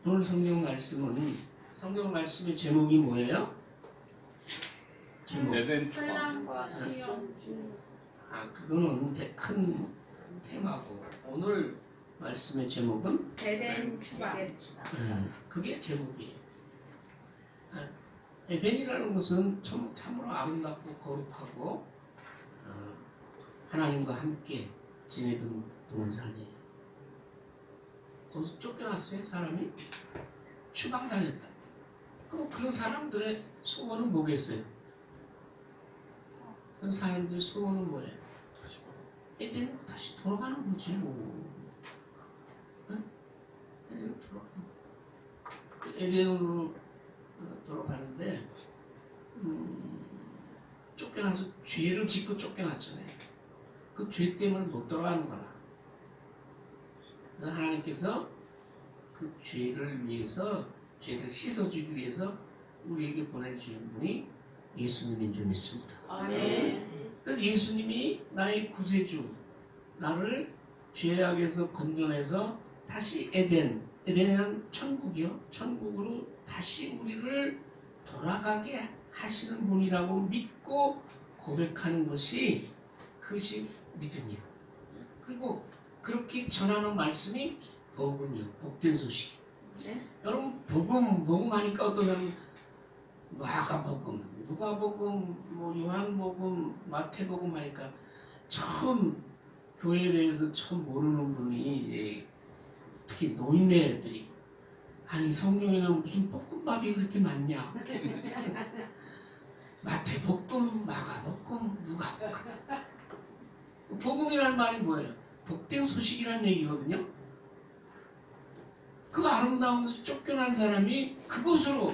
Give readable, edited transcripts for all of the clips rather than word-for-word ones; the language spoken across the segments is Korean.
오늘 성경 말씀의 제목이 뭐예요? 제목. 에덴 신랑과 시온. 그거는 큰 테마고, 오늘 말씀의 제목은 에덴 추방. 그게 제목이에요. 에덴이라는 것은 참으로 아름답고 거룩하고 하나님과 함께 지내던 동산이에요. 거기서 쫓겨났어요, 사람이? 추방당했다. 그럼 그런 사람들의 소원은 뭐겠어요? 그런 사람들의 소원은 뭐예요? 에덴으로 다시 돌아가는 거지 뭐. 응? 에덴으로 돌아가는 거. 에덴으로 돌아가는데 쫓겨나서 죄를 짓고 쫓겨났잖아요. 그 죄 때문에 못 돌아가는 거라. 하나님께서 그 죄를 위해서, 죄를 씻어주기 위해서 우리에게 보내주신 분이 예수님인 줄 믿습니다. 아멘. 그래서 예수님이 나의 구세주, 나를 죄악에서 건져내서 다시 에덴이라는 천국이요, 천국으로 다시 우리를 돌아가게 하시는 분이라고 믿고 고백하는 것이 그것이 믿음이에요. 그리고 그렇게 전하는 말씀이 복음이요, 복된 소식. 네? 여러분, 복음 하니까 어떤 사람은 마가복음, 누가복음, 요한복음, 마태복음 하니까 처음 교회에 대해서 처음 모르는 분이 이제 특히 노인네들이, 아니 성경에는 무슨 볶음밥이 그렇게 많냐? 마태복음, 마가복음, 누가복음. 복음이라는 말이 뭐예요? 복된 소식이라는 얘기거든요. 그 아름다운 데서 쫓겨난 사람이 그곳으로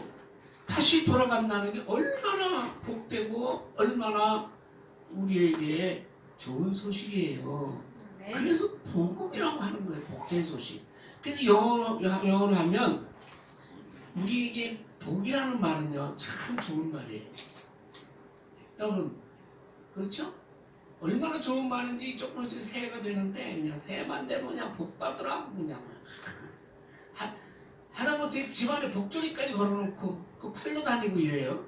다시 돌아간다는 게 얼마나 복되고 얼마나 우리에게 좋은 소식이에요. 네. 그래서 복음이라고 하는 거예요. 복된 소식. 그래서 영어로 하면 우리에게 복이라는 말은요, 참 좋은 말이에요. 여러분, 그렇죠? 얼마나 좋은 말인지 조금씩 새해가 되는데 그냥 새해만 되면 그냥 복 받으라 그냥 하다못해 집안에 복조리까지 걸어놓고 그 팔로 다니고 이래요.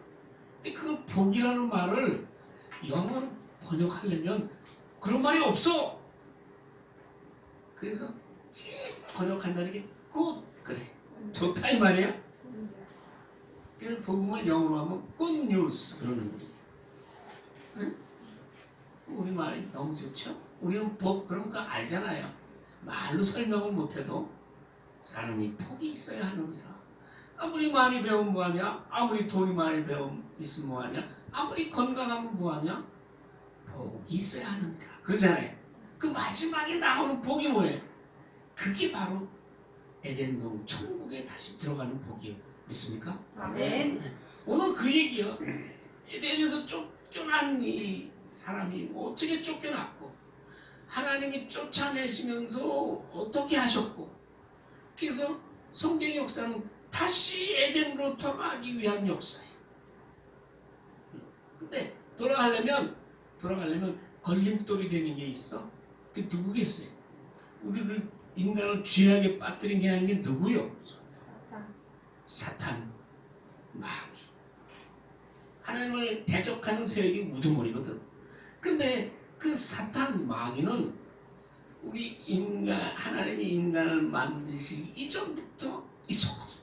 근데 그 복이라는 말을 영어로 번역하려면 그런 말이 없어. 그래서 번역한다는 게 good, 그래, 좋다 이 말이야. 그래서 복음을 영어로 하면 good news 그러는 거예요. 응? 우리 말이 너무 좋죠? 우리는 복 그런 거 알잖아요. 말로 설명을 못해도 사람이 복이 있어야 하느니라. 아무리 많이 배우면 뭐하냐? 아무리 돈이 많이 있으면 뭐하냐? 아무리 건강하면 뭐하냐? 복이 있어야 하느니라. 그러잖아요. 그 마지막에 나오는 복이 뭐예요? 그게 바로 에덴동 천국에 다시 들어가는 복이에요. 믿습니까? 아멘. 오늘 그 얘기요. 에덴에서 쫓겨난 이 사람이 어떻게 쫓겨났고 하나님이 쫓아내시면서 어떻게 하셨고, 그래서 성경의 역사는 다시 에덴으로 돌아가기 위한 역사예요. 근데 돌아가려면 걸림돌이 되는 게 있어. 그게 누구겠어요? 우리를, 인간을 죄악에 빠뜨리게 하는 게 누구요? 사탄, 마귀. 하나님을 대적하는 세력이 우두머리거든. 근데 그 사탄, 마귀는 우리 하나님이 인간을 만드시기 이전부터 있었거든.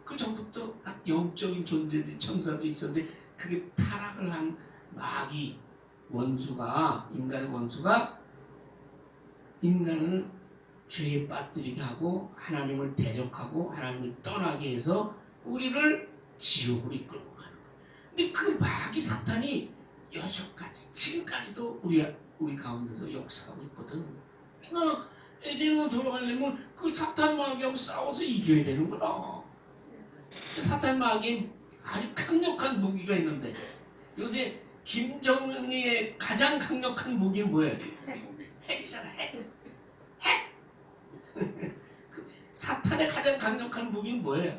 그 전부터 영적인 존재들이, 천사도 있었는데 그게 타락을 한 마귀, 원수가, 인간의 원수가 인간을 죄에 빠뜨리게 하고 하나님을 대적하고 하나님을 떠나게 해서 우리를 지옥으로 이끌고 가는 거예요. 근데 그 마귀 사탄이 여전까지, 지금까지도 우리 가운데서 역사하고 있거든. 그러니까 에덴으로 돌아가려면 그 사탄 마귀하고 싸워서 이겨야 되는 거라. 그 사탄 마귀에 아주 강력한 무기가 있는데, 요새 김정은이의 가장 강력한 무기는 뭐예요? 핵이잖아, 핵. 그 사탄의 가장 강력한 무기는 뭐예요?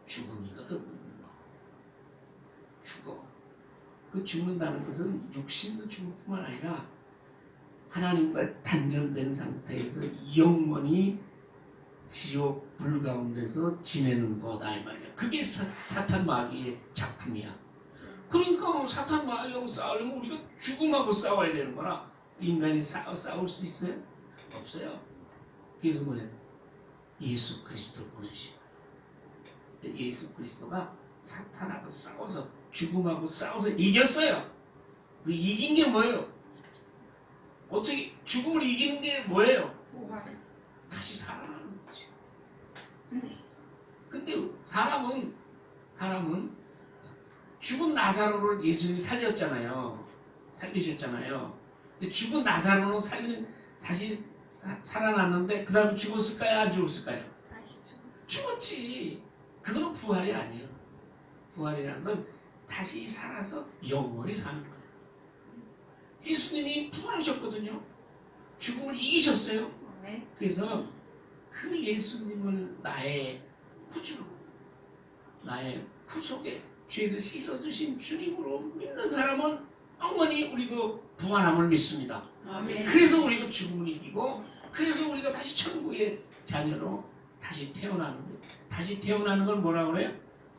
죽음이거든. 죽어. 그 죽는다는 것은 육신도 죽을 뿐만 아니라 하나님과 단절된 상태에서 영원히 지옥 불 가운데서 지내는 거다 이 말이야. 그게 사탄 마귀의 작품이야. 그러니까 사탄 마귀하고 싸우려면 우리가 죽음하고 싸워야 되는 거라. 인간이 싸울 수 있어요? 없어요. 그래서 뭐예요? 예수 그리스도를 보내시고 예수 그리스도가 사탄하고 싸워서 죽음하고 싸워서 이겼어요. 그 이긴 게 뭐예요? 어떻게 죽음을 이기는 게 뭐예요? 다시 살아나는 거지. 근데 사람은 죽은 나사로를 예수님이 살렸잖아요. 살리셨잖아요. 근데 죽은 나사로는 다시 살아났는데 그 다음에 죽었을까요? 안 죽었을까요? 죽었지. 그거는 부활이 아니에요. 부활이라는 건 다시 살아서 영원히 사는 거예요. 예수님이 부활하셨거든요. 죽음을 이기셨어요. 그래서 그 예수님을 나의 구주로, 나의 구속에 죄를 씻어주신 주님으로 믿는 사람은 영원히 우리도 부활함을 믿습니다. 아멘. 그래서 우리가 죽음을 이기고, 그래서 우리가 다시 천국의 자녀로 다시 태어나는 거예요. 다시 태어나는 걸 뭐라고 그래요?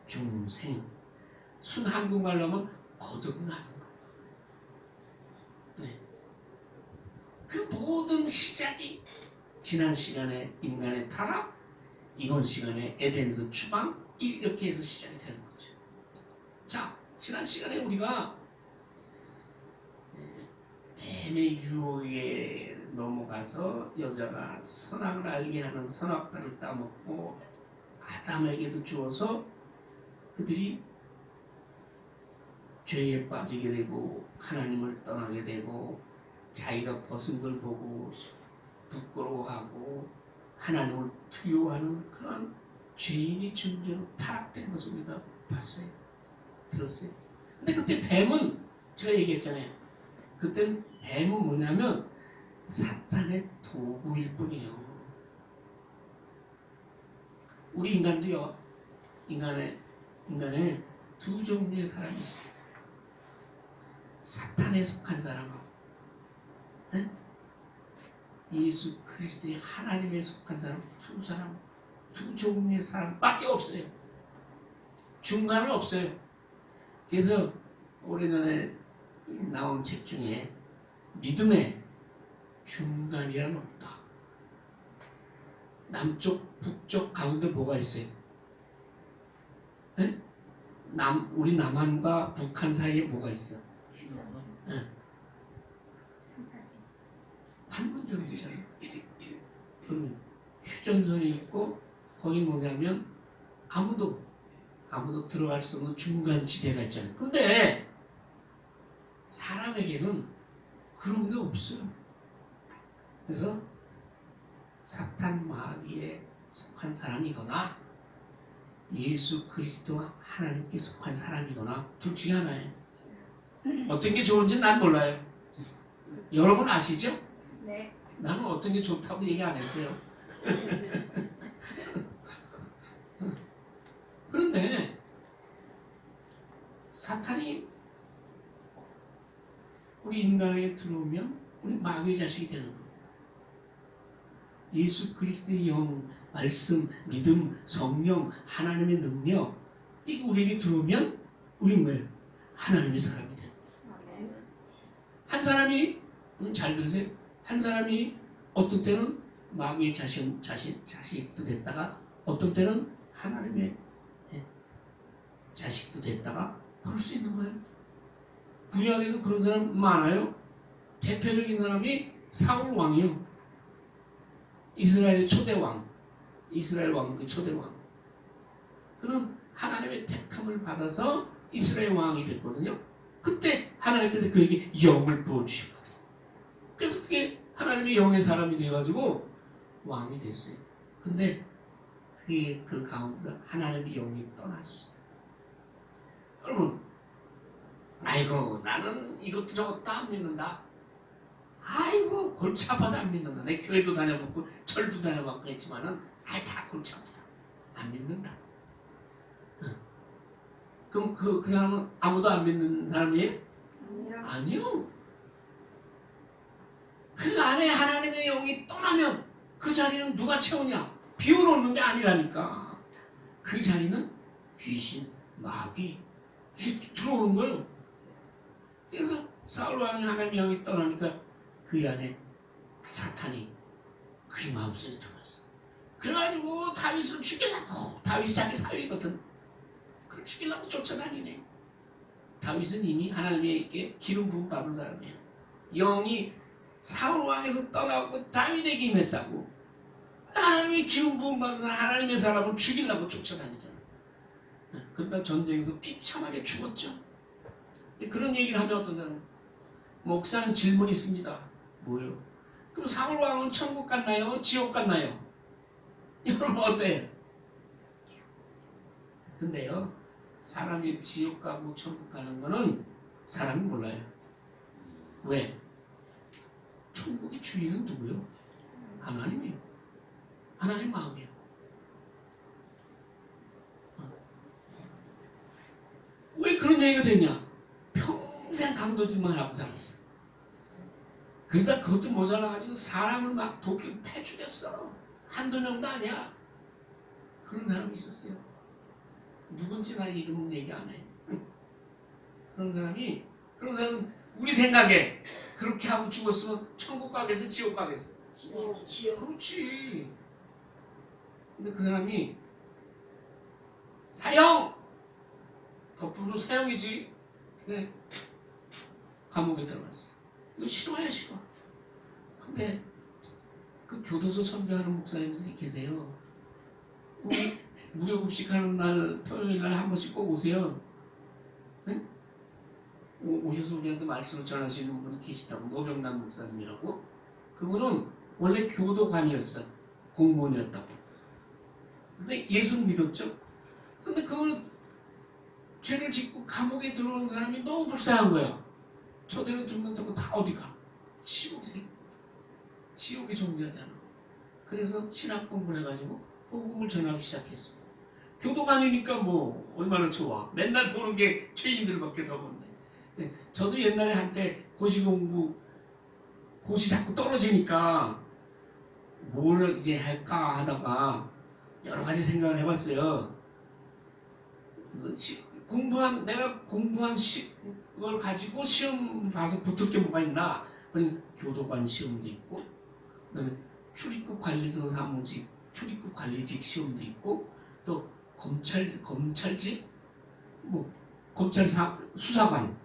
중생. 순 한국말로 하면 거듭나는 거. 네. 그 모든 시작이 지난 시간에 인간의 타락, 이번 시간에 에덴에서 추방, 이렇게 해서 시작이 되는 거죠. 자, 지난 시간에 우리가 뱀의 유혹에 넘어가서 여자가 선악을 알게 하는 선악과를 따먹고 아담에게도 주어서 그들이 죄에 빠지게 되고 하나님을 떠나게 되고 자기가 벗은 걸 보고 부끄러워하고 하나님을 두려워하는 그런 죄인의 존재로 타락된 것을 우리가 봤어요. 들었어요. 근데 그때 뱀은 제가 얘기했잖아요. 그때는 뱀은 뭐냐면 사탄의 도구일 뿐이에요. 우리 인간도요. 인간에 두 종류의 사람이 있어요. 사탄에 속한 사람하고 예수 그리스도의 하나님에 속한 사람, 두 종류의 사람밖에 없어요. 중간은 없어요. 그래서 오래전에 나온 책 중에 믿음의 중간이란 없다. 남쪽, 북쪽 가운데 뭐가 있어요? 네? 우리 남한과 북한 사이에 뭐가 있어? 네. 판문점 되잖아요. 그러면 휴전선이 있고 거기 뭐냐면 아무도 들어갈 수 없는 중간 지대가 있잖아요. 근데 사람에게는 그런 게 없어요. 그래서 사탄 마귀에 속한 사람이거나 예수 그리스도와 하나님께 속한 사람이거나 둘 중에 하나예요. 어떤 게 좋은지 난 몰라요. 여러분 아시죠? 네. 나는 어떤 게 좋다고 얘기 안 했어요. 그런데 사탄이 우리 인간에게 들어오면 우리 마귀의 자식이 되는 거예요. 예수 그리스도의 영, 말씀, 믿음, 성령, 하나님의 능력 이게 우리에게 들어오면 우리는 뭐예요? 하나님의 사람이 돼요. 한 사람이 잘 들으세요. 한 사람이 어떤 때는 마귀의 자식도 됐다가 어떤 때는 하나님의 자식도 됐다가 그럴 수 있는 거예요. 구약에도 그런 사람 많아요. 대표적인 사람이 사울 왕이요. 이스라엘의 초대왕. 이스라엘 왕, 그 초대왕. 그는 하나님의 택함을 받아서 이스라엘 왕이 됐거든요. 그때 하나님께서 그에게 영을 부어주셨거든요. 그래서 그게 하나님의 영의 사람이 돼가지고 왕이 됐어요. 근데 그 가운데서 하나님의 영이 떠났어요. 여러분, 아이고 나는 이것도 저것도 안 믿는다. 아이고 골치 아파서 안 믿는다. 내 교회도 다녀봤고 절도 다녀봤고 했지만은 다 골치 아프다. 안 믿는다. 그럼 그 사람은 아무도 안 믿는 사람이에요? 아니요. 그 안에 하나님의 영이 떠나면 그 자리는 누가 채우냐? 비워놓는 게 아니라니까. 그 자리는 귀신, 마귀 이게 들어오는 거예요. 그래서 사울 왕이 하나님의 영이 떠나니까 그 안에 사탄이 그의 마음속에 들어왔어. 그래가지고 다윗을 죽이려고, 다윗이 자기 사위거든. 그걸 죽이려고 쫓아다니네. 다윗은 이미 하나님에게 기름 부음 받은 사람이에요. 영이 사울 왕에서 떠나고 다윗에게 임했다고. 하나님의 기름 부음 받은 하나님의 사람을 죽이려고 쫓아다니잖아. 그러다 전쟁에서 비참하게 죽었죠. 그런 얘기를 하면 어떤 사람, 목사님 질문이 있습니다. 뭐요? 그럼 사울 왕은 천국 갔나요? 지옥 갔나요? 여러분 어때요? 근데요, 사람이 지옥 가고 천국 가는 거는 사람이 몰라요. 왜? 천국의 주인은 누구요? 하나님이요. 하나님 마음이요. 왜 그런 얘기가 되냐? 평생 강도짓만 하고 살았어. 그러다 그것도 모자라가지고 사람을 막 도끼로 패 죽였어. 한두 명도 아니야. 그런 사람이 있었어요. 누군지 나 이름은 얘기 안 해. 그런 사람은 우리 생각에 그렇게 하고 죽었으면 천국 가겠어, 지옥 가겠어? 지옥. 그렇지. 근데 그 사람이 사형! 거꾸로 사형이지. 근데 감옥에 들어갔어. 이거 싫어요, 싫어. 근데 그 교도소 선교하는 목사님들이 계세요. 무료급식하는 날 토요일 날 한 번씩 꼭 오세요. 네? 오셔서 우리한테 말씀을 전하시는 분이 계시다고. 노병란 목사님이라고. 그분은 원래 교도관이었어. 공무원이었다고. 근데 예수를 믿었죠. 근데 그 죄를 짓고 감옥에 들어오는 사람이 너무 불쌍한 거야. 저대로 두면 다 어디 가? 지옥이 존재하잖아. 그래서 신학 공부를 해가지고 복음을 전하기 시작했어. 교도관이니까 뭐 얼마나 좋아. 맨날 보는 게 죄인들밖에 더 본데. 저도 옛날에 한때 고시 자꾸 떨어지니까 뭘 이제 할까 하다가 여러 가지 생각을 해봤어요. 내가 공부한 걸 가지고 시험 봐서 붙을 게 뭐가 있나? 교도관 시험도 있고, 그다음에 출입국 관리소 사무직, 출입국 관리직 시험도 있고, 또 검찰직, 검찰 수사관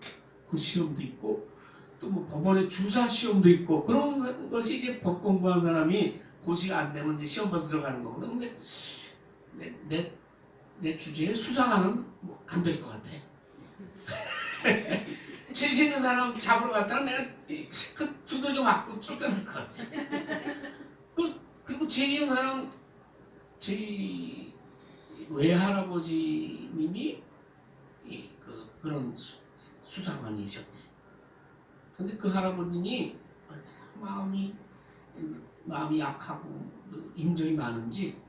그 시험도 있고, 또 법원의 주사 시험도 있고, 그런 것이 이제 법 공부한 사람이 고시가 안 되면 이제 시험 봐서 들어가는 거거든. 근데 내 주제에 수사관은 안 될 것 같아. 죄 짓는 사람 잡으러 갔다가 내가 그 두들겨 맞고 쫓겨날 것 같아. 그리고 죄 짓는 사람, 저희 외할아버지님이 그런 수사관이셨대. 근데 그 할아버님이 마음이 약하고 인정이 많은지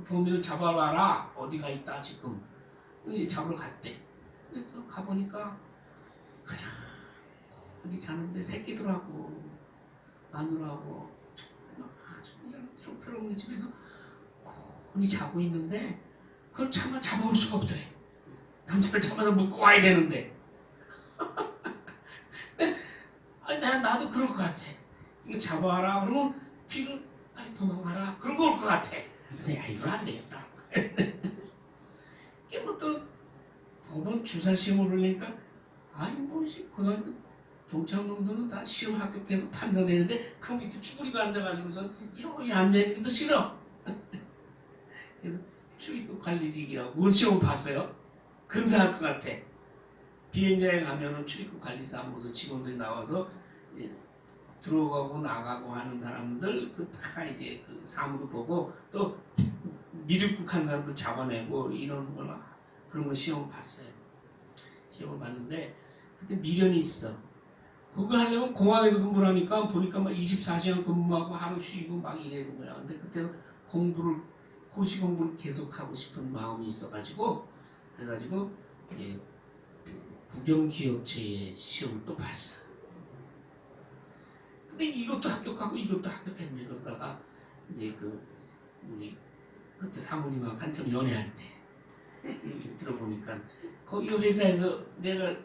범인을 잡아봐라. 어디가 있다 지금. 잡으러 갔대. 가보니까 그냥 어디 자는데 새끼들하고 마누라하고 아주 그냥 형편없는 집에서 혼이 자고 있는데 그걸 차마 잡아올 수가 없더래. 남자를 잡아서 묶고 와야 되는데. 나도 그럴 것 같아. 이거 잡아와라 그러면 뒤로 빨리 도망가라 그러고 올 것 같아. 그래서 이건 안 되겠다. 이게 또 법원 주사 시험을 올리니까 그날 동창놈들은 다 시험 합격해서 판사 되는데 그 밑에 쭈그리고 앉아가지고서 이러고 앉아있는 것도 싫어. 그래서 출입국 관리직이라고 그걸 시험 봤어요. 근사할 것 같아. 비행여행 가면은 출입국 관리사무소 직원들이 나와서 들어가고 나가고 하는 사람들 다 이제 그 사무도 보고 또 미입국한 사람들 잡아내고 이런 걸 그런 거 시험 봤어요. 시험을 봤는데 그때 미련이 있어. 그거 하려면 공항에서 근무를 하니까 보니까 막 24시간 근무하고 하루 쉬고 막 이러는 거야. 근데 그때는 고시 공부를 계속하고 싶은 마음이 있어가지고 그래가지고 국영기업체의 시험을 또 봤어. 근데 이것도 합격하고 이것도 합격했네. 그러다가 이제 우리 그때 사모님하고 한참 연애할 때 이렇게 들어보니까 거기 회사에서 내가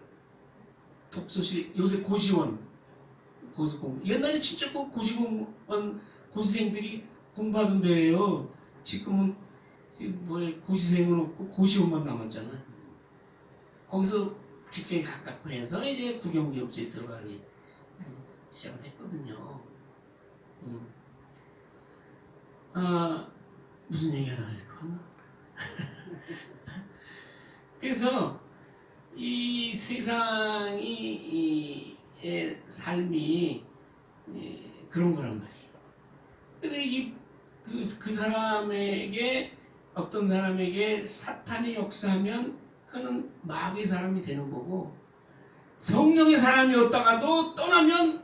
독서실 요새 고시원 고수공 옛날에 진짜 그 고시공원 고시생들이 공부하던 데예요. 지금은 고시생은 없고 고시원만 남았잖아. 거기서 직장이 가깝고 해서 이제 국영기업체에 들어가기 시작을 했거든요. 무슨 얘기 하나 할까? 그래서 이 세상이 의 삶이 그런 거란 말이에요. 그래서 그 사람에게 어떤 사람에게 사탄이 역사하면 그는 마귀의 사람이 되는 거고 성령의 사람이었다가도 떠나면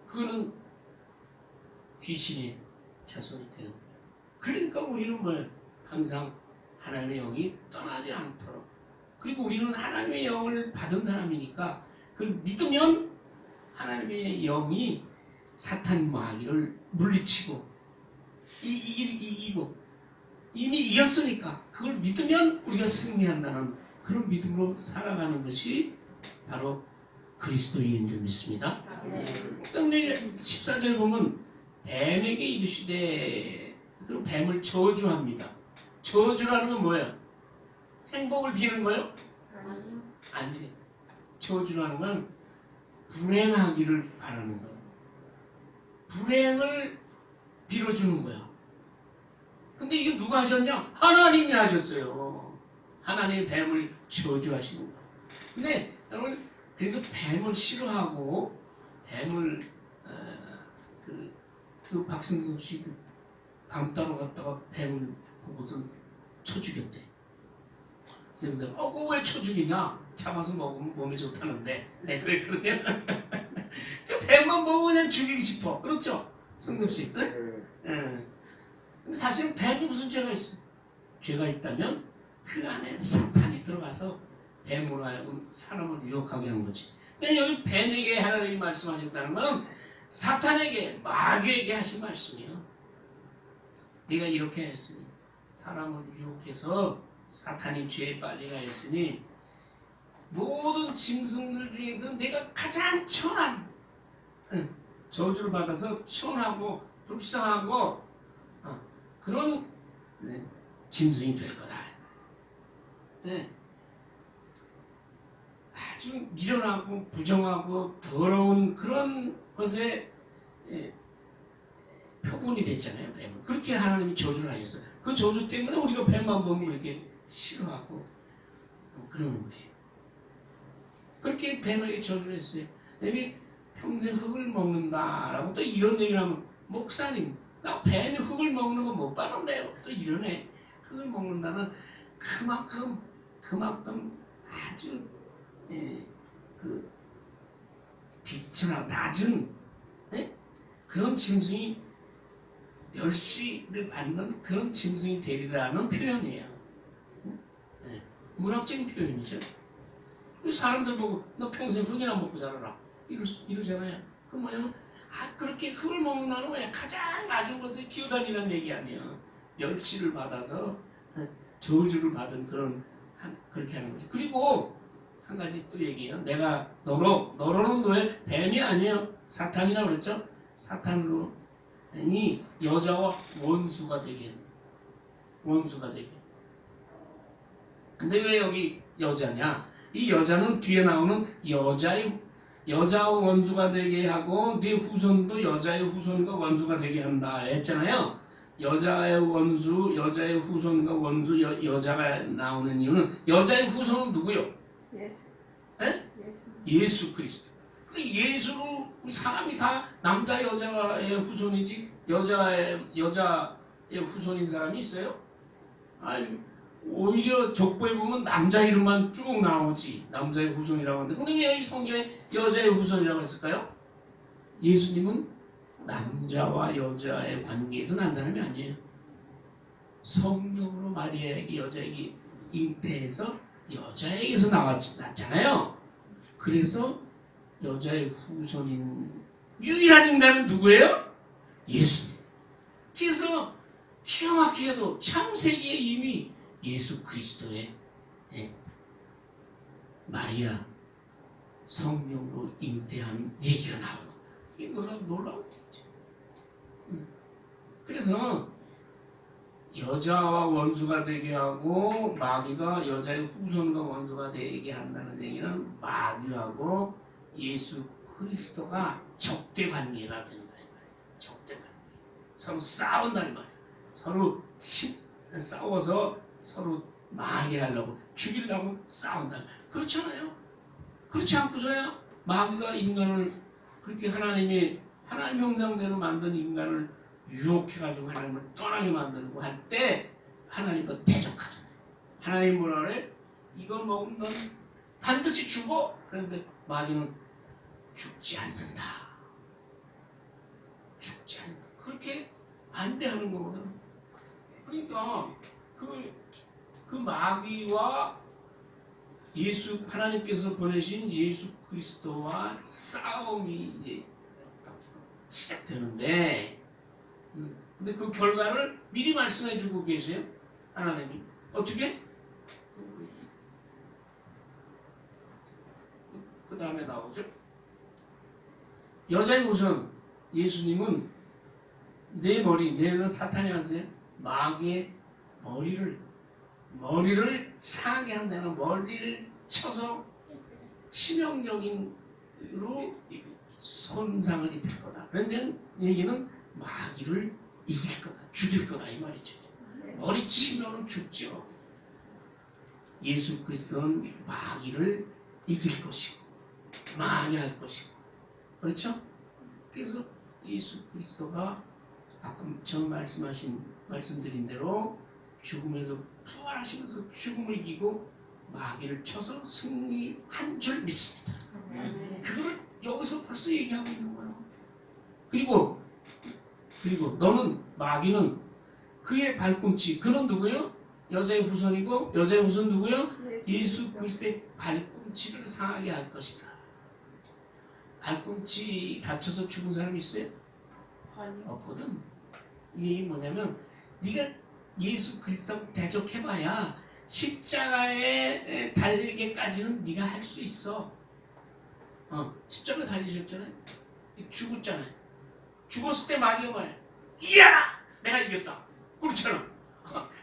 그는 귀신의 자손이 되는 거예요. 그러니까 우리는 뭐예요? 항상 하나님의 영이 떠나지 않도록 그리고 우리는 하나님의 영을 받은 사람이니까 그걸 믿으면 하나님의 영이 사탄 마귀를 물리치고 이기고 이미 이겼으니까 그걸 믿으면 우리가 승리한다는 그런 믿음으로 살아가는 것이 바로 그리스도인인 줄 믿습니다. 근데 14절 보면 뱀에게 이르시되 그리고 뱀을 저주합니다. 저주라는 건 뭐예요? 행복을 비는 거예요? 아니지. 저주라는 건 불행하기를 바라는 거예요. 불행을 빌어주는 거야. 근데 이게 누가 하셨냐? 하나님이 하셨어요. 하나님이 뱀을 저주하시는 거예요. 근데 여러분 그래서 뱀을 싫어하고 뱀을 그 박승동 씨 밤 따러 갔다가 뱀을 보고서 쳐 죽였대. 그래서 내가 그거 왜 쳐 죽이냐? 잡아서 먹으면 몸에 좋다는데. 네, 그래 그러냐? 그 뱀만 보고 그냥 죽이고 싶어. 그렇죠? 승섭 씨. 네? 네. 근데 사실은 뱀이 무슨 죄가 있어? 죄가 있다면 그 안에 사탄이 들어가서 뱀으로 하여금 사람을 유혹하게 한 거지. 근데 여기 뱀에게 하나님이 말씀하셨다는 건 사탄에게 마귀에게 하신 말씀이에요. 네가 이렇게 했으니 사람을 유혹해서 사탄이 죄에 빠지게 했으니 모든 짐승들 중에서 내가 가장 천한 저주를 받아서 천하고 불쌍하고 그런 짐승이 될 거다. 아주 미련하고 부정하고 더러운 그런 것에 표본이 됐잖아요. 뱀은. 그렇게 하나님이 저주를 하셨어요. 그 저주 때문에 우리가 뱀만 보면 이렇게 싫어하고 그러는 것이에요. 그렇게 뱀에게 저주를 했어요. 뱀이 평생 흙을 먹는다라고 또 이런 얘기를 하면 목사님 나 뱀이 흙을 먹는 거 못 봤는데요. 또 이러네. 흙을 먹는다는 그만큼 아주 그 비천하고 낮은 그런 짐승이 멸시를 받는 그런 짐승이 되리라는 표현이에요. 문학적인 표현이죠. 사람들 보고 너 평생 흙이나 먹고 살아라 이러잖아요. 그 뭐냐면 그렇게 흙을 먹는다는 거야. 가장 낮은 곳에 기어다니는 얘기 아니에요. 멸시를 받아서 저주를 받은 그렇게 하는 거죠. 그리고 한 가지 또 얘기해요. 내가 너로는 왜 뱀이 아니에요. 사탄이라고 그랬죠. 사탄으로 이 여자와 원수가 되게. 근데 왜 여기 여자냐? 이 여자는 뒤에 나오는 여자와 원수가 되게 하고 네 후손도 여자의 후손과 원수가 되게 한다 했잖아요. 여자의 후손과 원수 여자가 나오는 이유는 여자의 후손은 누구요? 예수 그리스도. 그 예수로 사람이 다 남자 여자의 후손이지 여자의 후손인 사람이 있어요? 아니 오히려 족보에 보면 남자 이름만 쭉 나오지. 남자의 후손이라고 하는데 근데 왜 성경에 여자의 후손이라고 했을까요? 예수님은 남자와 여자의 관계에서 난 사람이 아니에요. 성령으로 마리아에게 여자에게 잉태해서 여자에게서 났잖아요. 그래서 여자의 후손인 유일한 인간은 누구예요? 예수님. 그래서 기가 막히게도 창세기에 이미 예수 그리스도의 마리아 성령으로 잉태한 얘기가 나옵니다. 이게 놀라운 얘기죠. 그래서 여자와 원수가 되게 하고 마귀가 여자의 후손과 원수가 되게 한다는 얘기는 마귀하고 예수 그리스도가 적대 관계가 된다 이 말이에요. 적대 관계. 서로 싸운다 이 말이에요. 서로 싸워서 서로 마귀하려고 죽이려고 싸운다. 그렇잖아요. 그렇지 않고서야 마귀가 인간을 그렇게 하나님 형상대로 만든 인간을 유혹해가지고 하나님을 떠나게 만들고 할 때 하나님과 대적하잖아요. 하나님 뭐라 그래? 이걸 먹으면 넌 반드시 죽어. 그런데 마귀는 죽지 않는다. 죽지 않는다. 그렇게 반대하는 거거든. 그러니까 그 마귀와 하나님께서 보내신 예수 그리스도와 싸움이 이제 시작되는데, 근데 그 결과를 미리 말씀해 주고 계세요. 하나님이. 어떻게? 그 다음에 나오죠. 여자의 우선 예수님은 내는 사탄이 하세요. 마귀의 머리를 상하게 한다는 머리를 쳐서 치명적인로 손상을 입힐 거다. 그런 얘기는 마귀를 이길 거다, 죽일 거다 이 말이죠. 머리 치면은 죽죠. 예수 그리스도는 마귀를 이길 것이고 망할 것이고, 그렇죠? 그래서 예수 그리스도가 아까 처음 말씀드린 대로 죽음에서 부활하시면서 죽음을 이기고 마귀를 쳐서 승리한 줄 믿습니다. 그걸 여기서 벌써 얘기하고 있는 거예요. 그리고 마귀는 그의 발꿈치, 그는 누구요? 여자의 후손이고, 여자의 후손 누구요? 예수 그리스도의 발꿈치를 상하게 할 것이다. 발꿈치 다쳐서 죽은 사람 있어요? 없거든. 이게 뭐냐면 네가 예수 그리스도하고 대적해봐야 십자가에 달리기까지는 네가 할 수 있어. 십자가에 달리셨잖아요. 죽었잖아요. 죽었을 때 마귀가 말해, 이야! 내가 이겼다. 그렇잖아.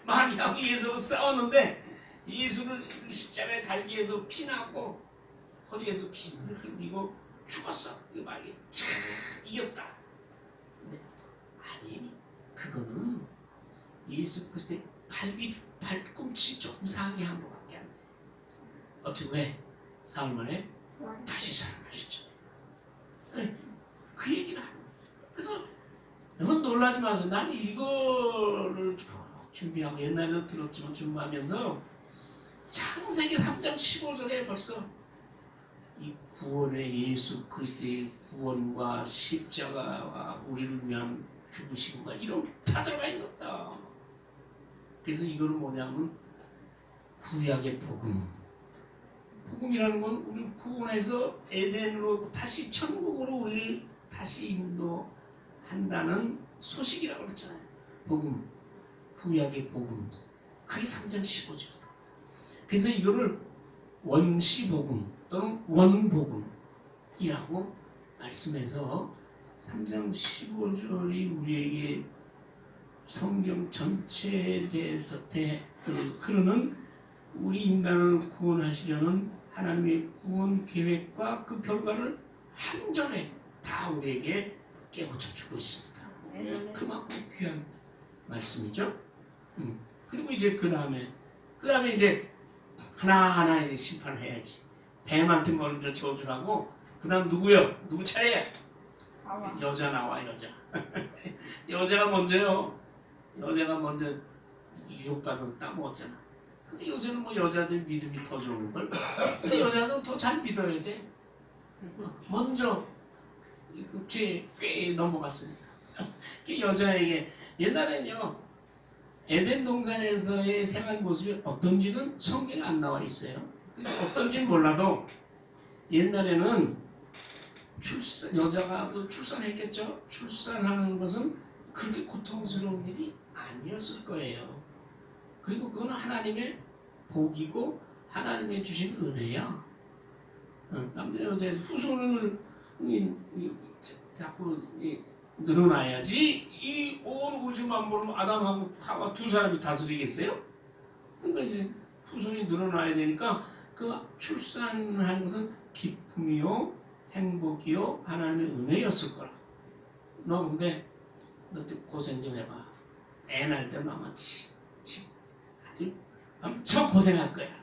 마귀하고 예수하고 싸웠는데 예수를 십자가에 달기 위해서 피나고 허리에서 피 흘리고 죽었어. 그 마귀 이겼다. 근데 아니, 그거는 예수 그리스도의 발꿈치 조금 상하게 한 것밖에 안 돼. 어떻게 왜? 사흘 만에 다시 살아나셨잖아요. 그 얘기를 하는 거예요. 그래서 여러분 놀라지 마세요. 난 이거를 준비하고 옛날에도 들었지만 준비하면서 창세기 3장 15절에 벌써 이 구원의 예수 그리스도의 구원과 십자가와 우리를 위한 죽으심과 이런 다 들어가 있는 거다. 그래서 이거는 뭐냐면 구약의 복음이라는 건 우리를 구원해서 에덴으로 다시 천국으로 우리를 다시 인도한다는 소식이라고 그랬잖아요. 복음, 구약의 복음. 그게 3장 15절. 그래서 이거를 원시복음 또는 원복음이라고 말씀해서 3장 15절이 우리에게 성경 전체에 대해서 흐르는 우리 인간을 구원하시려는 하나님의 구원 계획과 그 결과를 한전에 다 우리에게 깨우쳐 주고 있습니다. 그만큼 귀한 말씀이죠. 그리고 이제 그 다음에 이제 하나하나 이제 심판을 해야지. 뱀한테 먼저 저주를 하고, 그 다음 누구요? 누구 차례야? 여자 나와, 여자. 여자가 먼저요. 여자가 먼저 유혹받아서 따먹었잖아. 근데 요새는 뭐 여자들 믿음이 더 좋은걸? 근데 여자는 더 잘 믿어야 돼. 먼저 꽤 넘어갔으니까. 그 여자에게, 옛날에는요, 에덴 동산에서의 생활 모습이 어떤지는 성경에 안 나와 있어요. 어떤지는 몰라도 옛날에는 여자가 또 출산했겠죠. 출산하는 것은 그렇게 고통스러운 일이 아니었을 거예요. 그리고 그건 하나님의 복이고 하나님의 주신 은혜야. 남자 여자 후손을 자꾸 늘어나야지 이 온 우주 만물을 아담하고 하와 두 사람이 다스리겠어요? 그러니까 이제 후손이 늘어나야 되니까 그 출산하는 것은 기쁨이요 행복이요 하나님의 은혜였을 거라. 너 근데 너 고생 좀 해봐. 애 낳을 때는 아마 아주 엄청 고생할 거야.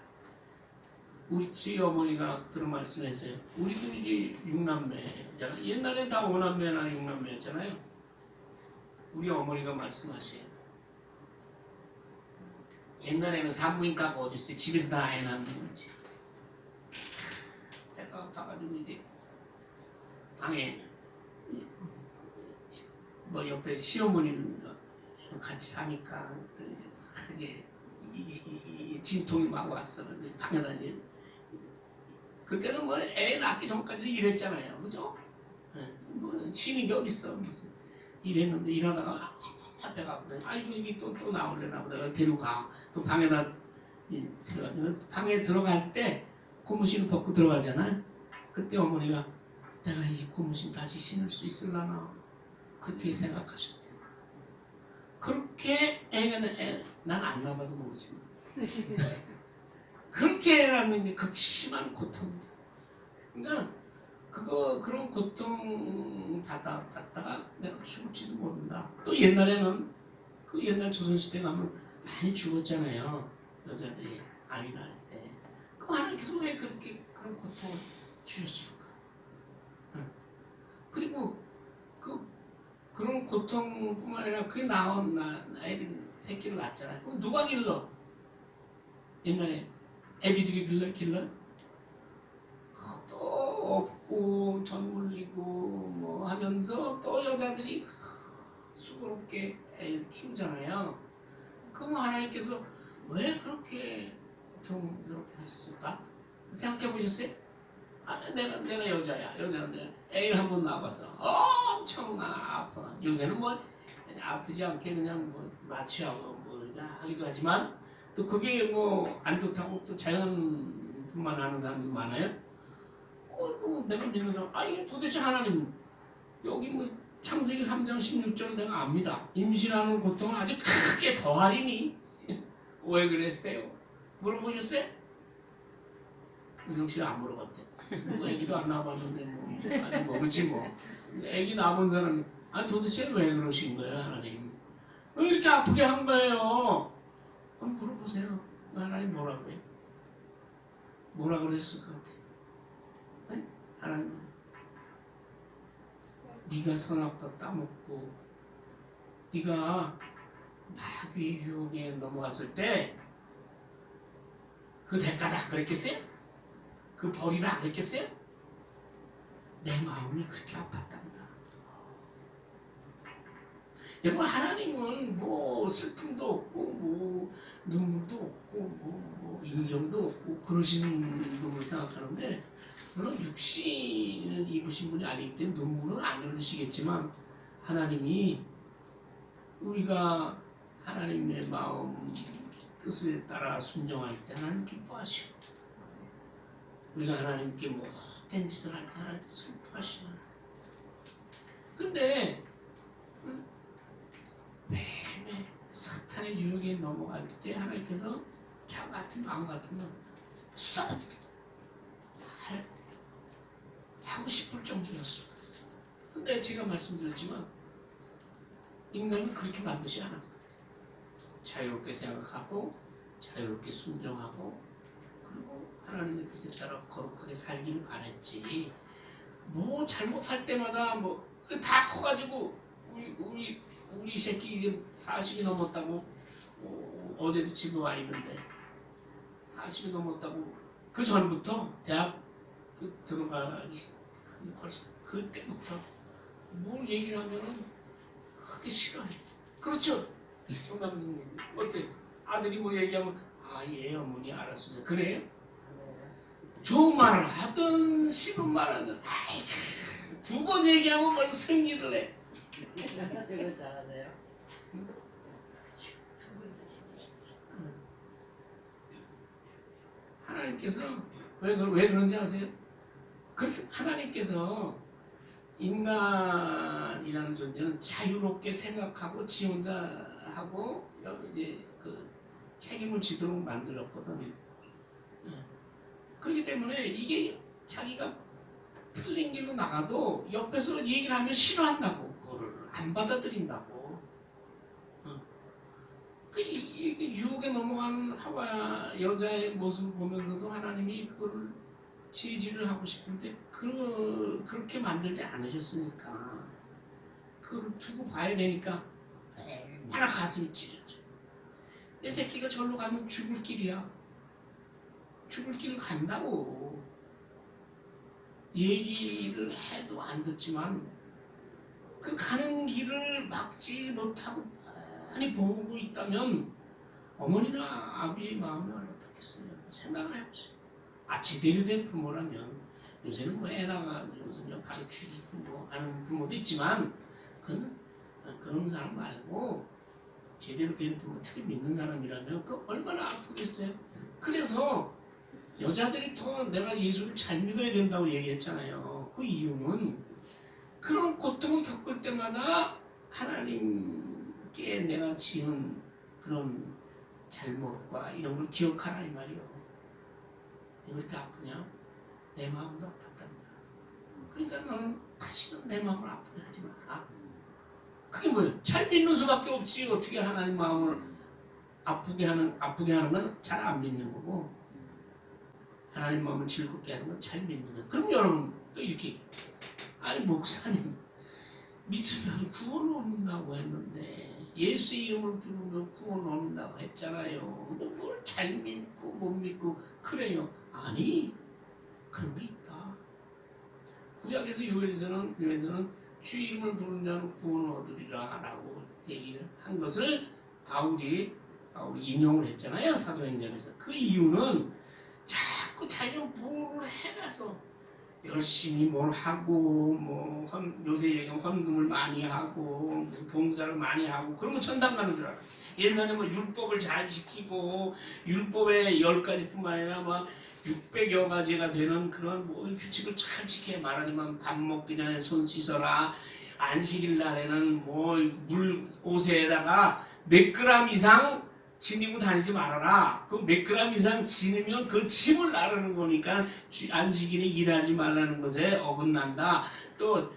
우리 어머니가 그런 말씀했어요. 우리도 이제 6남매잖아. 옛날에 다 5남매나 6남매였잖아요. 우리 어머니가 말씀하세요. 옛날에는 산부인과가 어디 있어요? 집에서 다 애 낳는 거지. 내가 가가지고 이제 방에 뭐 옆에 시어머니는 같이 사니까 이게 진통이 막 왔어. 방에다 이제 그때는 뭐 애 낳기 전까지도 일했잖아요, 그죠? 뭐 쉬는 게 어딨어? 무슨 일했는데 일하다가 배가 아프다. 아이고 이게 또 나올래나 보다. 데려가. 그 방에다 들어가면 방에 들어갈 때 고무신을 벗고 들어가잖아. 그때 어머니가 내가 이 고무신 다시 신을 수 있을라나 그렇게 생각하셨대. 그렇게 난 안 나봐서 모르지만 그렇게 낳는 게 극심한 고통이야. 그러니까 그런 고통 받다가 내가 죽을지도 모른다. 또 옛날에는 그 옛날 조선시대 가면 많이 죽었잖아요. 여자들이 아이 낳을 때. 그 하나님께서 왜 그렇게 그런 고통을 주셨을까? 그리고 그런 고통뿐만 아니라 그게 낳은 애를 새끼를 낳았잖아요. 그럼 누가 길러? 옛날에 애비들이 길러? 또 없고 전 물리고 뭐 하면서 또 여자들이 수고롭게 애를 키우잖아요. 그럼 하나님께서 왜 그렇게 고통스럽게 하셨을까? 생각해 보셨어요? 내가 여자야. 여자인데 애를 한번 낳아봤어. 엄청 아파. 요새는 뭐 아프지 않게 그냥 뭐 마취하고 뭐 하기도 하지만 또 그게 뭐 안 좋다고 또 자연분만 하는 사람도 많아요. 내가 믿는 사람, 이게 도대체 하나님 여기 뭐 창세기 3장 16절 내가 압니다. 임신하는 고통은 아주 크게 더하리니 왜 그랬어요? 물어보셨어요? 은영 씨는 안 물어봤대. 뭐 애기도 안 낳아봤는데 뭐 아니 모르지 뭐. 애기 낳은 사람이 도대체 왜 그러신 거예요 하나님? 왜 이렇게 아프게 한 거예요? 한번 물어보세요. 하나님 뭐라고 해요? 뭐라 그러셨을 것 같아? 네? 하나님 네가 선악과 따먹고 네가 마귀의 유혹에 넘어갔을 때 그 대가다 그랬겠어요? 그 벌이다 그랬겠어요? 내 마음이 그렇게 아팠단다. 여러분 하나님은 뭐 슬픔도 없고 뭐 눈물도 없고 뭐 인정도 없고 그러시는 분을 생각하는데 물론 육신을 입으신 분이 아니기 때문에 눈물은 안 흘리시겠지만 하나님이 우리가 하나님의 마음 뜻에 따라 순종할 때 하나님 기뻐하시고 우리가 하나님께 못된 짓을 할 때 하나님 슬퍼하시나. 근데 매매 사탄의 유혹에 넘어갈 때 하나님께서 저 같은 마음 같으면 수다 하고 싶을 정도였어. 근데 제가 말씀드렸지만 인간은 그렇게 만드지 않아. 자유롭게 생각하고 자유롭게 순종하고 그리고 하나님의 뜻에 따라 거룩하게 살기를 바랬지. 뭐 잘못할 때마다 뭐 다 커가지고 우리 새끼 이제 40이 넘었다고 어제도 집에 와 있는데 40이 넘었다고 그 전부터 대학 들어가기 그때부터 뭘 얘기를 하면은 그렇게 싫어해. 그렇죠? 정남님 어때? 아들이 뭐 얘기하면 예 어머니 알았습니다. 그래요? 좋은 말을 하든 싫은 말을 하든 두 번 얘기하면 벌써 승리를 해. 이거 잘하세요. 하나님께서 왜 그런지 아세요? 그렇게 하나님께서 인간이라는 존재는 자유롭게 생각하고 지 혼자 하고 이제 그 책임을 지도록 만들었거든. 그렇기 때문에 이게 자기가 틀린 길로 나가도 옆에서 얘기를 하면 싫어한다고, 그거를 안 받아들인다고. 이렇게 유혹에 넘어가는 하와 여자의 모습을 보면서도 하나님이 그거를 제지를 하고 싶은데 그렇게 만들지 않으셨으니까 그걸 두고 봐야 되니까 얼마나 가슴이 찢어져. 내 새끼가 절로 가면 죽을 길이야. 죽을 길을 간다고. 얘기를 해도 안 듣지만 그 가는 길을 막지 못하고 많이 보고 있다면 어머니나 아비의 마음이 어떻겠어요? 생각을 해보세요. 제대로 된 부모라면, 요새는 뭐 애 낳아가지고 바로 죽이 부모 하는 부모도 있지만 그런 사람 말고 제대로 된 부모, 특히 믿는 사람이라면 그 얼마나 아프겠어요? 그래서 여자들이 더 내가 예수를 잘 믿어야 된다고 얘기했잖아요. 그 이유는 그런 고통을 겪을 때마다 하나님께 내가 지은 그런 잘못과 이런 걸 기억하라 이 말이요. 왜 그렇게 아프냐? 내 마음도 아팠답니다. 그러니까 너는 다시는 내 마음을 아프게 하지 마라. 그게 뭐예요? 잘 믿는 수밖에 없지. 어떻게 하나님 마음을 아프게 하는 건 잘 안 믿는 거고, 하나님 마음을 즐겁게 하는 건 잘 믿는 거예요. 그럼 여러분 또 이렇게, 아니 목사님 믿으면 구원 얻는다고 했는데, 예수 이름을 부르면 구원 얻는다고 했잖아요. 근데 뭘 잘 믿고 못 믿고 그래요? 아니, 그런 게 있다. 구약에서 요엘에서는 주 이름을 부르는 자는 구원을 얻으리라 라고 얘기를 한 것을 바울이 인용을 했잖아요. 사도행전에서. 그 이유는 자꾸 자기가 뭐를 해가서 열심히 뭘 하고, 요새 얘기하면 헌금을 많이 하고, 봉사를 많이 하고, 그러면 천당 가는 줄 알아. 옛날에 율법을 잘 지키고, 율법의 10가지뿐만 아니라 600여 가지가 되는 그런 규칙을 잘 지켜야 말하지만, 밥 먹기 전에 손 씻어라, 안식일 날에는 옷에다가 몇 그램 이상 지니고 다니지 말아라. 그 몇 그램 이상 지니면 그걸 침을 나르는 거니까 안식일에 일하지 말라는 것에 어긋난다. 또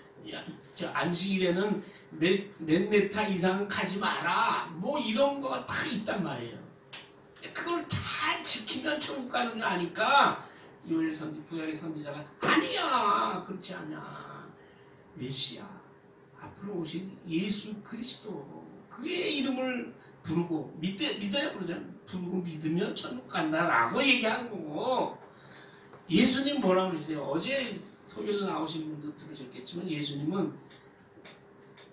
안식일에는 몇 메타 이상 가지 마라. 이런 거가 다 있단 말이에요. 그걸 잘 지키면 천국 가는 줄 아니까 요엘 선지, 구약의 선지자가 아니야, 그렇지 않냐. 메시아, 앞으로 오신 예수 그리스도, 그의 이름을 부르고 믿어야 부르잖아. 부르고 믿으면 천국 간다라고 얘기한 거고, 예수님 뭐라고 그러세요? 어제 토요일 나오신 분도 들으셨겠지만 예수님은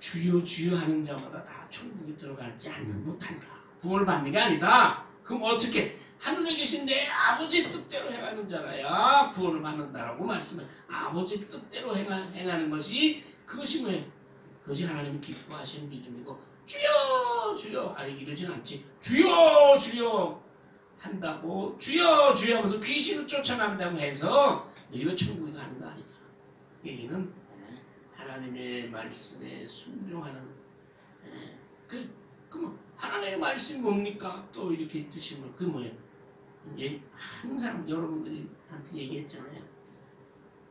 주여 주여 하는 자마다 다 천국에 들어가지 않는 못한다. 구원을 받는 게 아니다. 그럼 어떻게? 하늘에 계신 내 아버지 뜻대로 행하는 자라야 구원을 받는다라고 말씀을. 아버지 뜻대로 행하는 것이, 그것이 뭐예요? 그것이 하나님이 기뻐하시는 믿음이고, 주여 주여, 아니 이러진 않지. 주여 주여 한다고, 주여 주여 하면서 귀신을 쫓아난다고 해서 너희가 천국에 가는 거 아니다. 얘기는 하나님의 말씀에 순종하는, 그럼 하나님의 말씀이 뭡니까? 또 이렇게 드시면 그 뭐예요? 항상 여러분들이 한테 얘기했잖아요.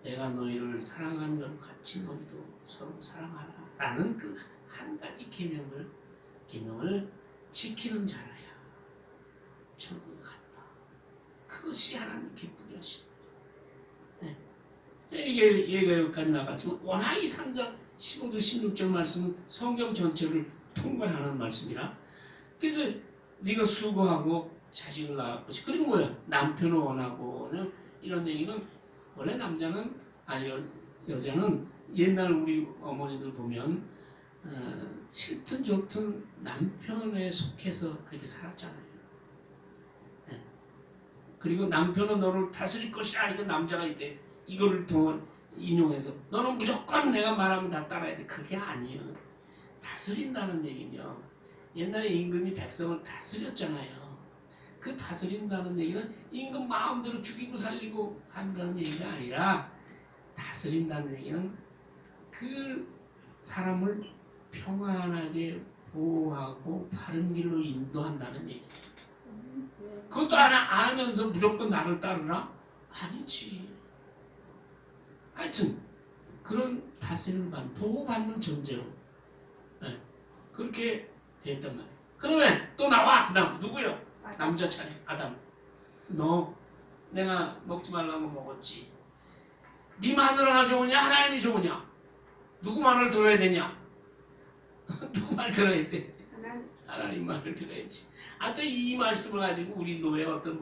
내가 너희를 사랑한 것 같이 너희도 서로 사랑하라 라는 그 한 가지 계명을 지키는 자라야 천국에 간다. 그것이 하나님 기쁘게 하시는 거예요. 얘가 여기까지 나갔지만 워낙 이 3장 15절 16절 말씀은 성경 전체를 통괄하는 말씀이라, 그래서 네가 수고하고 자식을 낳았고, 그리고 뭐야? 남편을 원하고, 이런 얘기는 원래 남자는, 여자는 옛날 우리 어머니들 보면 싫든 좋든 남편에 속해서 그렇게 살았잖아요. 그리고 남편은 너를 다스릴 것이라 하니까 남자가 이때 이거를 더 인용해서 너는 무조건 내가 말하면 다 따라야 돼. 그게 아니에요. 다스린다는 얘기는요. 옛날에 임금이 백성을 다스렸잖아요. 그 다스린다는 얘기는 임금 마음대로 죽이고 살리고 한다는 얘기가 아니라 다스린다는 얘기는 그 사람을 평안하게 보호하고 바른 길로 인도한다는 얘기. 그것도 안 하면서 무조건 나를 따르라? 아니지. 하여튼 그런 다스림을 받는, 보호받는 존재로 그렇게 됐단 말이야. 그러면 또 나와. 그 다음 누구요? 남자 차례. 아담. 너 내가 먹지 말라고 먹었지. 네 마누라가 좋으냐 하나님이 좋으냐? 누구 말을 들어야 되냐? 누구 말 들어야 돼? 하나님 말을 들어야지. 또 이 말씀을 가지고 우리 노예 어떤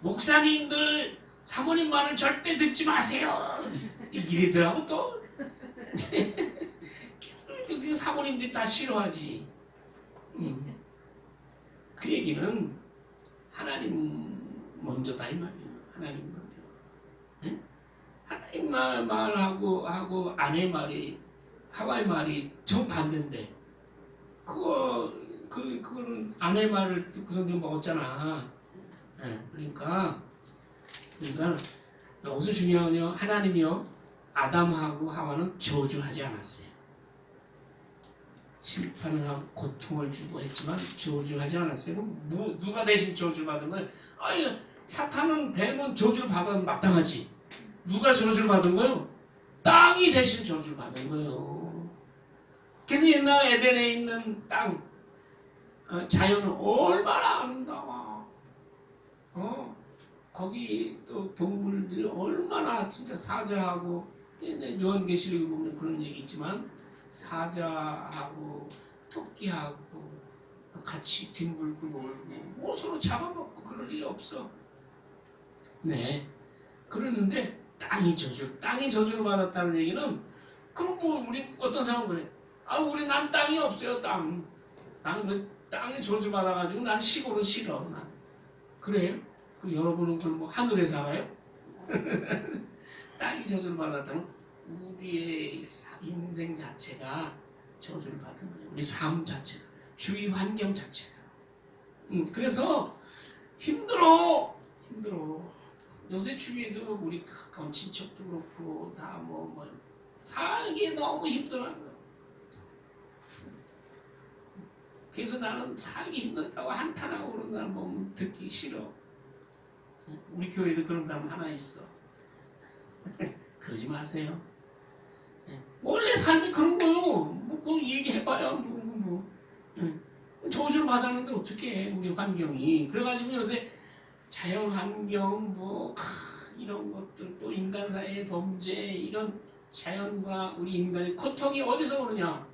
목사님들 사모님 말을 절대 듣지 마세요. 이러더라고 또. 그 사모님들이 다 싫어하지. 그 얘기는 하나님 먼저다 이 말이에요. 하나님 먼저. 네? 하나님 말하고 아내 말이, 하와의 말이 정반대인데 그거는 아내 말을 그 성경 먹었잖아. 네, 그러니까 여기서 중요한 건요, 하나님이요 아담하고 하와는 저주하지 않았어요. 심판을 하고 고통을 주고 했지만 저주하지 않았어요. 그럼 누가 대신 저주를 받은 거예요? 아니, 사탄은 뱀은 저주를 받으면 마땅하지. 누가 저주를 받은 거예요? 땅이 대신 저주를 받은 거예요. 그래서 옛날 에덴에 있는 땅, 자연은 얼마나 아름다워. 거기 또 동물들이 얼마나 진짜 사자하고, 요한계시록에 보면 그런 얘기 있지만 사자하고 토끼하고 같이 뒹굴고 놀고 뭐 서로 잡아먹고 그럴 일이 없어. 네. 그러는데 땅이 저주를 받았다는 얘기는, 그럼 뭐 우리 어떤 사람은 그래. 우리 난 땅이 없어요. 땅이 저주 받아가지고 난 시골은 싫어. 난. 그래요? 여러분은 그럼 뭐 하늘에 살아요? 땅이 저주를 받았다면 우리의 인생 자체가 저주를 받은 거예요. 우리 삶 자체가, 주위 환경 자체가. 그래서 힘들어. 요새 주위에도 우리 가까운 친척도 그렇고 다 살기 너무 힘들어하는 거예요. 그래서 나는 살기 힘들다고 한탄하고 그런 사람 보면 듣기 싫어. 우리 교회도 그런 사람 하나 있어. 그러지 마세요. 원래 삶이 그런 거요. 그거 얘기해봐야 저주를 받았는데 어떻게 해, 우리 환경이. 그래가지고 요새 자연 환경 이런 것들, 또 인간 사이의 범죄, 이런 자연과 우리 인간의 고통이 어디서 오느냐?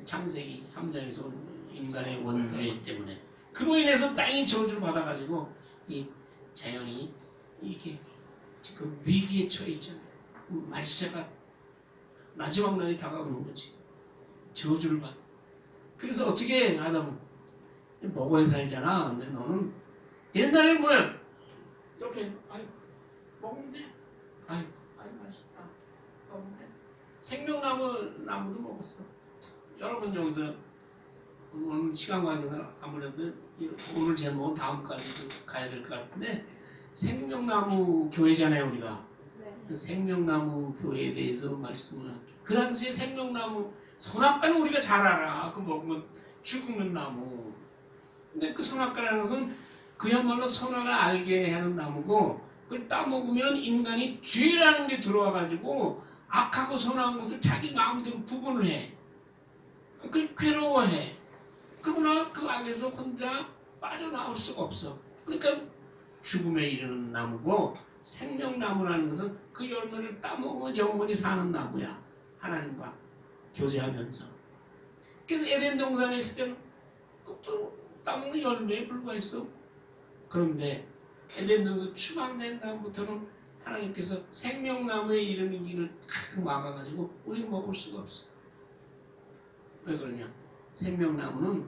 창세기 3장에서 오는 인간의 원죄 때문에. 그로 인해서 땅이 저주를 받아가지고 이 자연이 이렇게 지금 위기에 처해 있잖아요. 말세가 마지막 날이 다가오는 거지. 저주를 받아. 그래서 어떻게 해, 아담은? 먹어야 살잖아. 근데 너는 옛날에 뭐야? 옆에 먹는데? 맛있다. 먹는데? 생명나무도 먹었어. 여러분 여기서 오늘 시간 관계상 아무래도 오늘 제목은 다음까지 가야 될 것 같은데, 생명나무 교회잖아요 우리가. 그 생명나무 교회에 대해서 말씀을 할게요. 그 당시에 생명나무 선악과는 우리가 잘 알아. 그 먹으면 죽는 나무. 근데 그 선악과라는 것은 그야말로 선악을 알게 하는 나무고, 그걸 따먹으면 인간이 죄라는 게 들어와가지고 악하고 선한 것을 자기 마음대로 구분을 해. 그걸 괴로워해. 그러나 그 악에서 혼자 빠져나올 수가 없어. 그러니까 죽음에 이르는 나무고, 생명나무라는 것은 그 열매를 따먹으면 영원히 사는 나무야. 하나님과 교제하면서. 그래서 에덴 동산에 있을 때는 그것도 따먹는 열매에 불과했어. 그런데 에덴 동산 추방된 다음부터는 하나님께서 생명나무에 이르는 길을 딱 막아가지고 우리가 먹을 수가 없어. 왜 그러냐? 생명나무는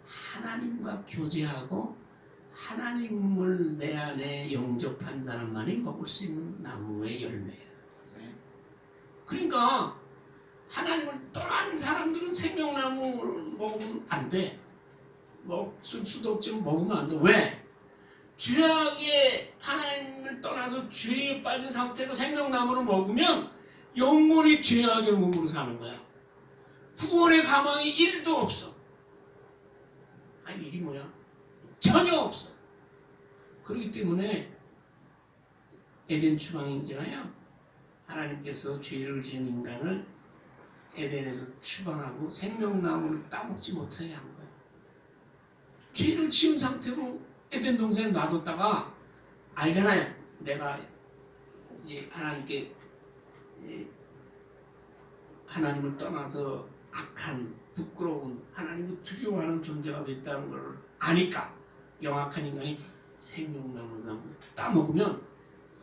하나님과 교제하고 하나님을 내 안에 영접한 사람만이 먹을 수 있는 나무의 열매야. 그러니까 하나님을 떠난 사람들은 생명나무를 먹으면 안 돼. 먹을 수도 없지만 먹으면 안 돼. 왜? 죄악에 하나님을 떠나서 죄에 빠진 상태로 생명나무를 먹으면 영원히 죄악의 몸으로 사는 거야. 구원의 가망이 1도 없어. 아니 일이 뭐야? 전혀 없어. 그렇기 때문에 에덴 추방이잖아요. 하나님께서 죄를 지은 인간을 에덴에서 추방하고 생명나무를 따먹지 못하게 한 거야. 죄를 지은 상태로 에덴 동산에 놔뒀다가 알잖아요. 내가 이제 하나님께 하나님을 떠나서 악한 부끄러운 하나님을 두려워하는 존재가 됐다는 걸 아니까 영악한 인간이 생명나무를 따먹으면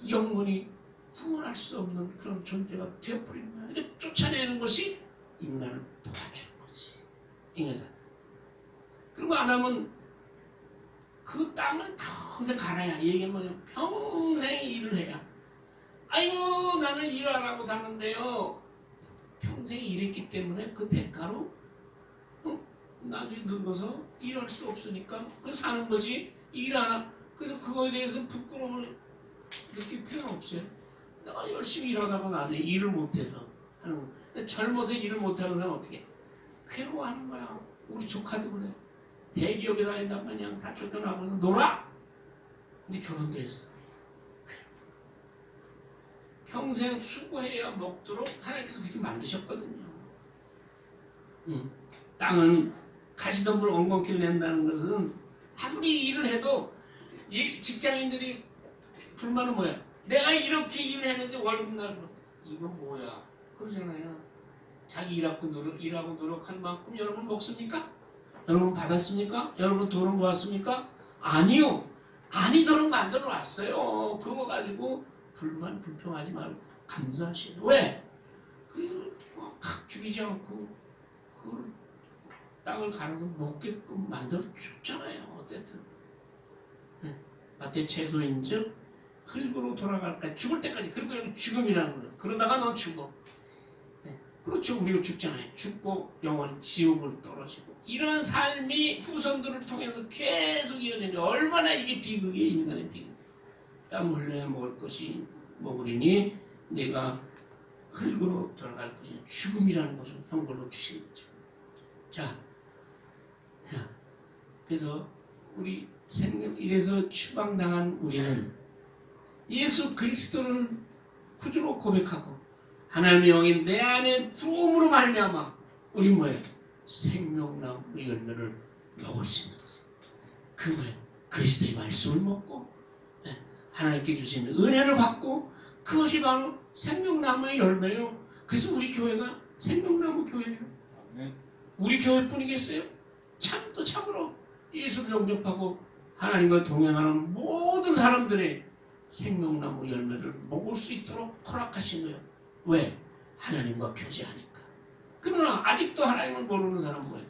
영원히 구원할 수 없는 그런 존재가 되어버리는 거야. 그러니까 쫓아내는 것이 인간을 도와주는 거지. 인간사. 그리고 안 하면 그 땅을 평생 갈아야. 이 얘기는 뭐냐? 평생 일을 해야. 아이고 나는 일 안 하고 사는데요. 평생 일했기 때문에 그 대가로 나중에 늙어서 일할 수 없으니까 그 사는 거지. 일 안 하고. 그래서 그거에 대해서 부끄러움을 느낄 필요는 없어요. 내가 열심히 일하다가 나중에 일을 못해서 하는 거. 근데 젊어서 일을 못하는 사람은 어떻게 해? 괴로워하는 거야. 우리 조카도 그래. 대기업에 다닌다고 그냥 다 쫓겨나고 놀아. 근데 결혼도 했어. 평생 수고해야 먹도록 하나님께서 그렇게 만드셨거든요. 땅은 가시덤불 엉겅퀴를 낸다는 것은 아무리 일을 해도 이 직장인들이 불만은 뭐야? 내가 이렇게 일을 했는데 월급 날고 이거 뭐야? 그러잖아요. 자기 일하고 노력한 만큼 여러분 먹습니까? 여러분 받았습니까? 여러분 돈을 모았습니까? 아니요. 아니도록 만들어 놨어요. 그거 가지고 불만 불평하지 말고 감사하시오. 왜? 각 죽이지 않고 그 땅을 갈아서 먹게끔 만들어 줬잖아요. 어쨌든 마태 채소인즉 흙으로 돌아갈까 죽을 때까지. 그리고 여기 죽음이라는 거예요. 그러다가 넌 죽어. 그렇죠. 우리가 죽잖아요. 죽고 영원 지옥을 떨어지고 이런 삶이 후손들을 통해서 계속 이어지는. 얼마나 이게 비극이에요. 인간의 비극. 땀 흘려야 먹을 것이 먹으리니 내가 흙으로 돌아갈 것이 죽음이라는 것을 형벌로 주신 거죠. 자, 그래서 우리 생명 이래서 추방당한 우리는 예수 그리스도를 구주로 고백하고 하나님의 영이 내 안에 들어옴으로 말미암아 우리 뭐예요? 생명나무 열매를 먹을 수 있는 것이에요. 그 뭐예요? 그리스도의 말씀을 먹고 하나님께 주신 은혜를 받고 그것이 바로 생명나무의 열매요. 그래서 우리 교회가 생명나무 교회예요. 우리 교회뿐이겠어요? 또 참으로 예수를 영접하고 하나님과 동행하는 모든 사람들의 생명나무 열매를 먹을 수 있도록 허락하신 거예요. 왜? 하나님과 교제하니까. 그러나 아직도 하나님을 모르는 사람은 뭐예요?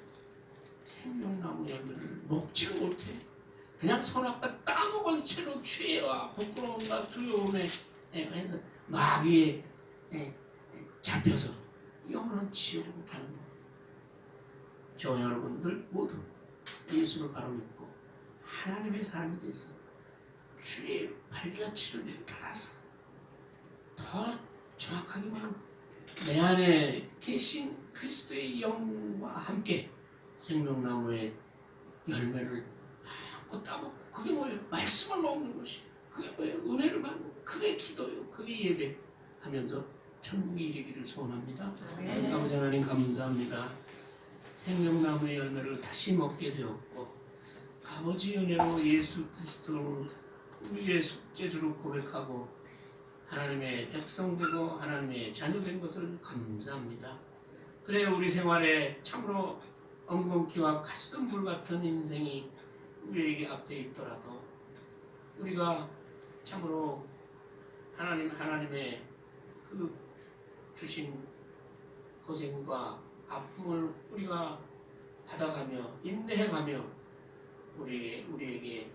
생명나무 열매를 먹지를 못해. 그냥 선악과 따먹은 채로 죄와 부끄러움과 두려움에 마귀에 잡혀서 영원한 지옥으로 가는 거예요. 저 여러분들 모두 예수를 바로 믿고 하나님의 사람이 돼서 주의 발려치를 따라서 더 정확하게 말하면 내 안에 계신 그리스도의 영과 함께 생명나무의 열매를 마음껏 따먹고 그게 뭐예요? 말씀을 먹는 것이 그게 뭐예요? 은혜를 받는 그게 기도요. 그게 예배 하면서 천국에 이르기를 소원합니다. 아버지 하나님 감사합니다. 생명나무의 열매를 다시 먹게 되었고 아버지 은혜로 예수 그리스도를 우리의 속죄주로 고백하고 하나님의 백성 되고 하나님의 자녀 된 것을 감사합니다. 그래 우리 생활에 참으로 엉겅퀴와 가시덤불 같은 인생이 우리에게 앞에 있더라도 우리가 참으로 하나님의 그 주신 고생과 아픔을 우리가 받아가며 인내해가며 우리에게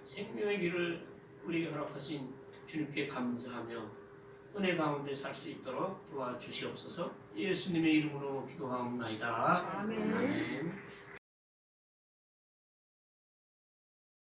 생명의 길을 우리에게 허락하신 주님께 감사하며 은혜 가운데 살 수 있도록 도와주시옵소서. 예수님의 이름으로 기도하옵나이다. 아멘. 아멘.